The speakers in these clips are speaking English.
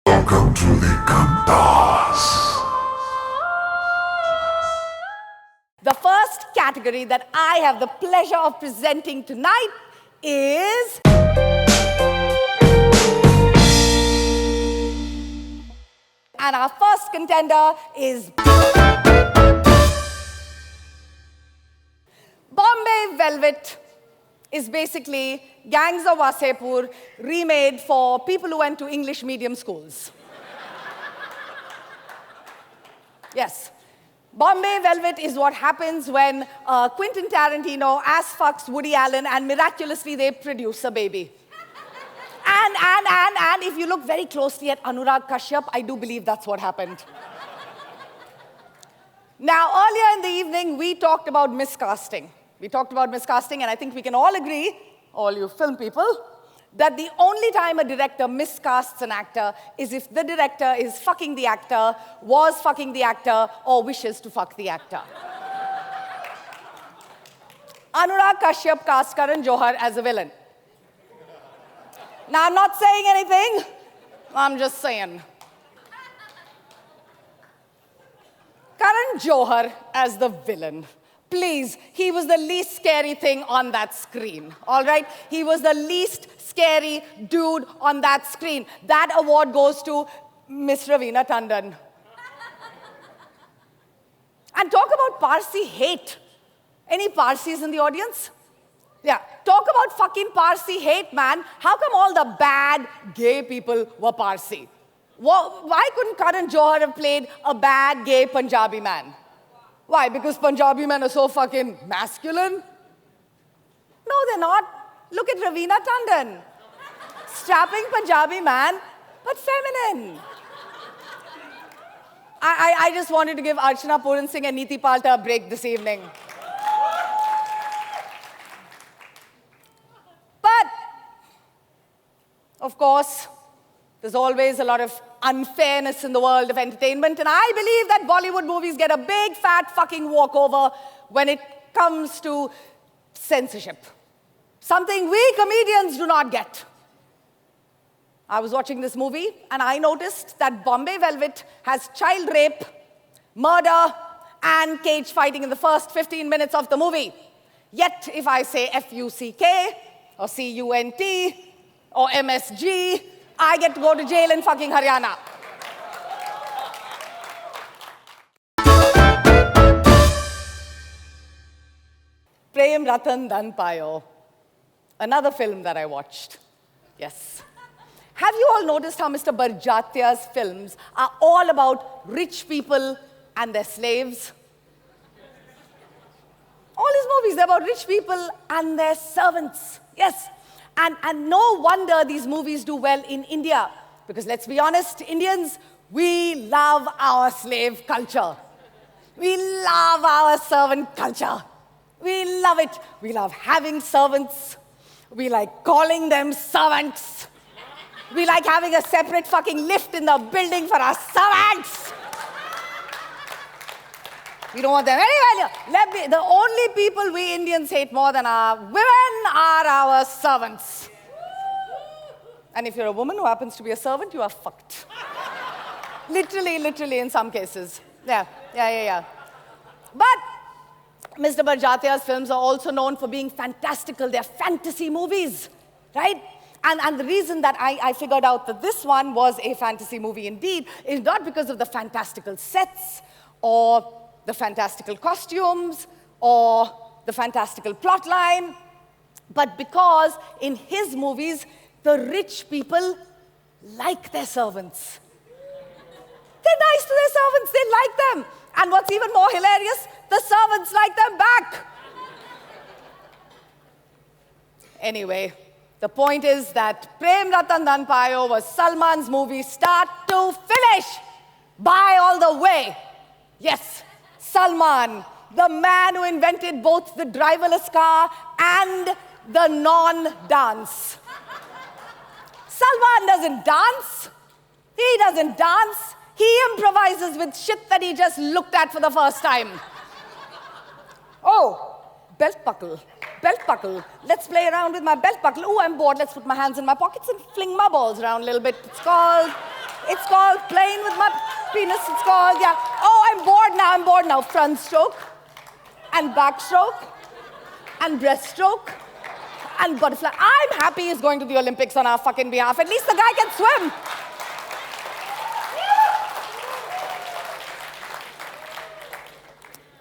Welcome to the Ghantas. The first category that I have the pleasure of presenting tonight is... And our first contender is... Bombay Velvet is basically Gangs of Wasseypur remade for people who went to English medium schools. Yes. Bombay Velvet is what happens when Quentin Tarantino ass-fucks Woody Allen and miraculously they produce a baby. And if you look very closely at Anurag Kashyap, I do believe that's what happened. Now, earlier in the evening, we talked about miscasting. And I think we can all agree, all you film people, that the only time a director miscasts an actor is if the director is fucking the actor, was fucking the actor, or wishes to fuck the actor. Anurag Kashyap cast Karan Johar as a villain. Now, I'm not saying anything, I'm just saying. Karan Johar as the villain. Please, he was the least scary thing on that screen, all right? He was the least scary dude on that screen. That award goes to Miss Raveena Tandon. And talk about Parsi hate. Any Parsis in the audience? Yeah, talk about fucking Parsi hate, man. How come all the bad gay people were Parsi? Why couldn't Karan Johar have played a bad gay Punjabi man? Why? Because Punjabi men are so fucking masculine? No, they're not. Look at Raveena Tandon. Strapping Punjabi man, but feminine. I just wanted to give Archana Puran Singh and Neeti Palta a break this evening. But, of course, there's always a lot of unfairness in the world of entertainment, and I believe that Bollywood movies get a big, fat fucking walkover when it comes to censorship. Something we comedians do not get. I was watching this movie, and I noticed that Bombay Velvet has child rape, murder, and cage fighting in the first 15 minutes of the movie. Yet, if I say F-U-C-K, or C-U-N-T, or M-S-G, I get to go to jail in fucking Haryana. Prem, Ratan, Dhan, Paayo. Another film that I watched. Yes. Have you all noticed how Mr. Barjatia's films are all about rich people and their slaves? All his movies, they're about rich people and their servants. Yes. And no wonder these movies do well in India. Because let's be honest, Indians, we love our slave culture. We love our servant culture. We love it. We love having servants. We like calling them servants. We like having a separate fucking lift in the building for our servants. We don't want them anywhere. The only people we Indians hate more than our women are our servants. And if you're a woman who happens to be a servant, you are fucked. Literally in some cases. Yeah. But Mr. Barjatia's films are also known for being fantastical. They're fantasy movies, right? And the reason that I figured out that this one was a fantasy movie indeed is not because of the fantastical sets or the fantastical costumes, or the fantastical plotline, but because in his movies, the rich people like their servants. They're nice to their servants, they like them. And what's even more hilarious, the servants like them back. Anyway, the point is that Prem Ratan Dhan Paayo was Salman's movie start to finish. Buy all the way. Yes. Salman, the man who invented both the driverless car and the non-dance. Salman doesn't dance. He doesn't dance. He improvises with shit that he just looked at for the first time. Oh, belt buckle. Let's play around with my belt buckle. Oh, I'm bored. Let's put my hands in my pockets and fling my balls around a little bit. It's called playing with my penis. It's called, yeah. Oh, I'm bored now. Front stroke, and back stroke, and breaststroke, and butterfly. I'm happy he's going to the Olympics on our fucking behalf. At least the guy can swim.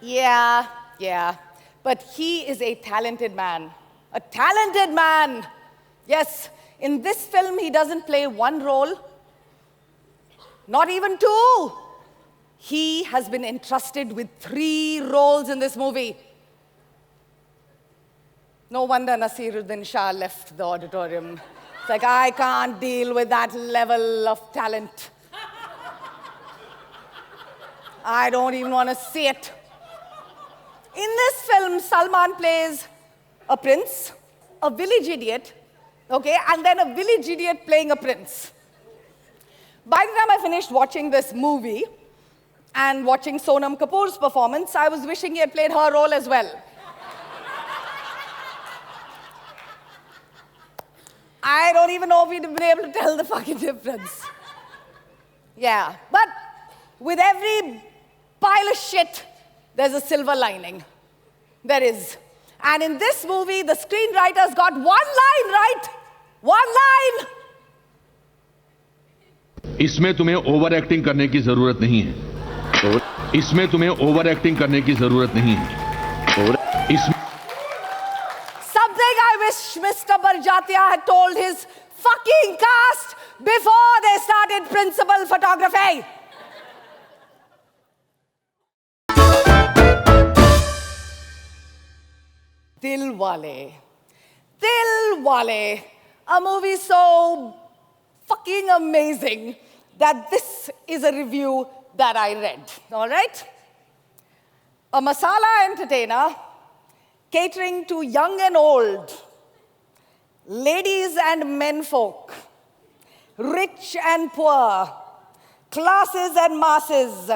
Yeah. But he is a talented man. A talented man. Yes, in this film, he doesn't play one role, not even two. He has been entrusted with 3 roles in this movie. No wonder Nasiruddin Shah left the auditorium. It's like, I can't deal with that level of talent. I don't even want to see it. In this film, Salman plays a prince, a village idiot, okay, and then a village idiot playing a prince. By the time I finished watching this movie and watching Sonam Kapoor's performance, I was wishing he had played her role as well. I don't even know if we'd have been able to tell the fucking difference. Yeah, but with every pile of shit, there's a silver lining. There is. And in this movie, the screenwriters got one line right. One line. इसमें तुम्हें over acting करने की जरूरत नहीं है। इसमें तुम्हें over acting करने की जरूरत नहीं है। Something I wish Mr. Barjatia had told his fucking cast before they started principal photography. Dilwale. Dilwale. A movie so fucking amazing that this is a review that I read. All right? A masala entertainer catering to young and old, ladies and menfolk, rich and poor, classes and masses,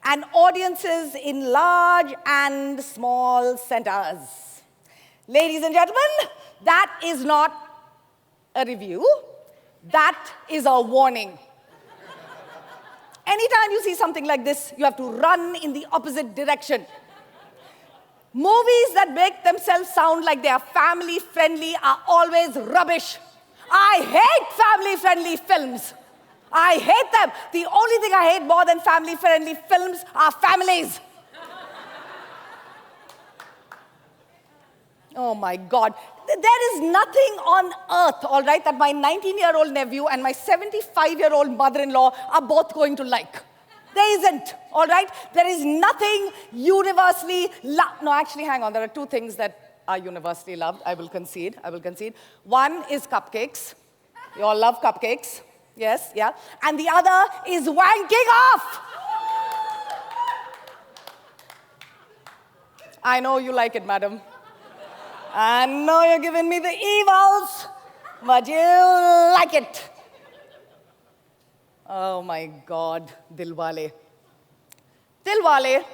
and audiences in large and small centers. Ladies and gentlemen, that is not a review. That is a warning. Anytime you see something like this, you have to run in the opposite direction. Movies that make themselves sound like they are family-friendly are always rubbish. I hate family-friendly films. I hate them. The only thing I hate more than family-friendly films are families. Oh my God. There is nothing on earth, all right, that my 19-year-old nephew and my 75-year-old mother-in-law are both going to like. There isn't, all right? There is nothing universally loved. No, actually, hang on. There are 2 things that are universally loved. I will concede. One is cupcakes. You all love cupcakes. Yes, yeah. And the other is wanking off. I know you like it, madam. I know you're giving me the evils, but you like it. Oh my God, Dilwale. Dilwale,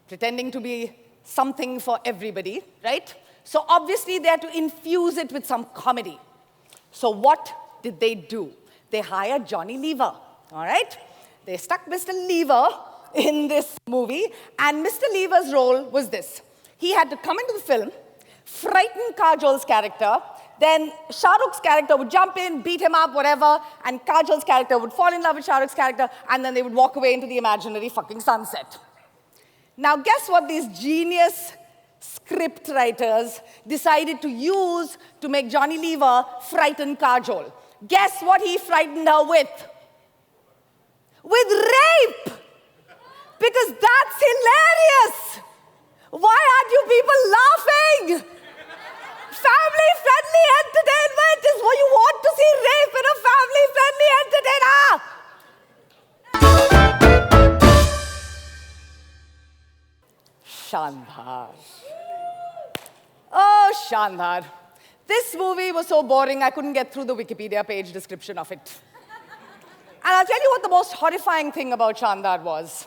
pretending to be something for everybody, right? So obviously they had to infuse it with some comedy. So what did they do? They hired Johnny Lever, all right? They stuck Mr. Lever in this movie, and Mr. Lever's role was this. He had to come into the film, frighten Kajol's character, then Shah Rukh's character would jump in, beat him up, whatever, and Kajol's character would fall in love with Shah Rukh's character, and then they would walk away into the imaginary fucking sunset. Now, guess what these genius script writers decided to use to make Johnny Lever frighten Kajol? Guess what he frightened her with? With rape! Because that's hilarious! Why aren't you people laughing? Family-friendly entertainment is what you want to see, rape in a family-friendly entertainer. Shandhar. Oh, Shandhar. This movie was so boring, I couldn't get through the Wikipedia page description of it. And I'll tell you what the most horrifying thing about Shandhar was.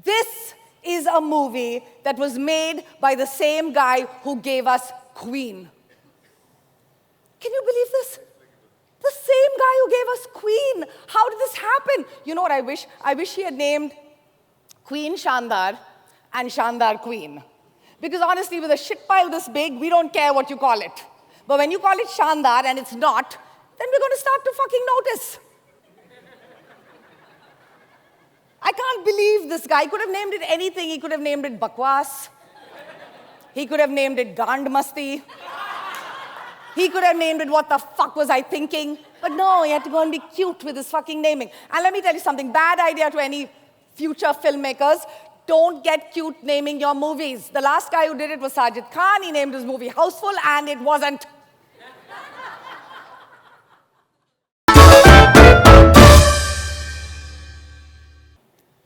This is a movie that was made by the same guy who gave us Queen. Can you believe this? The same guy who gave us Queen. How did this happen? happen. You know what I wish? I wish he had named Queen Shandar and Shandar Queen. Because honestly, with a shit pile this big, we don't care what you call it. But when you call it Shandar and it's not, then we're going to start to fucking notice. I can't believe this guy could have named it anything. He could have named it Bakwas. He could have named it Gand Masti. He could have named it What the Fuck Was I Thinking? But no, he had to go and be cute with his fucking naming. And let me tell you something, bad idea to any future filmmakers. Don't get cute naming your movies. The last guy who did it was Sajid Khan. He named his movie Houseful, and it wasn't.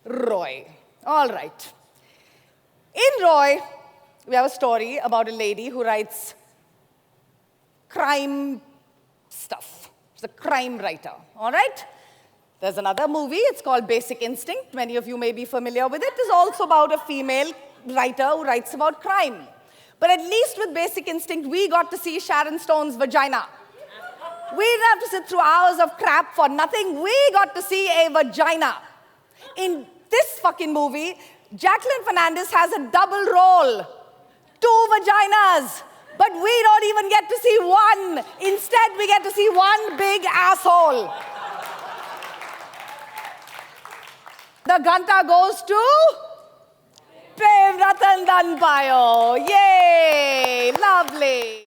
Roy. All right. In Roy, we have a story about a lady who writes crime stuff. She's a crime writer, all right? There's another movie, it's called Basic Instinct. Many of you may be familiar with it. It's also about a female writer who writes about crime. But at least with Basic Instinct, we got to see Sharon Stone's vagina. We didn't have to sit through hours of crap for nothing. We got to see a vagina. In this fucking movie, Jacqueline Fernandez has a double role. 2 vaginas. But we don't even get to see one. Instead, we get to see one big asshole. The Ghanta goes to Ratan, Dhan, Paayo. Yay! Lovely.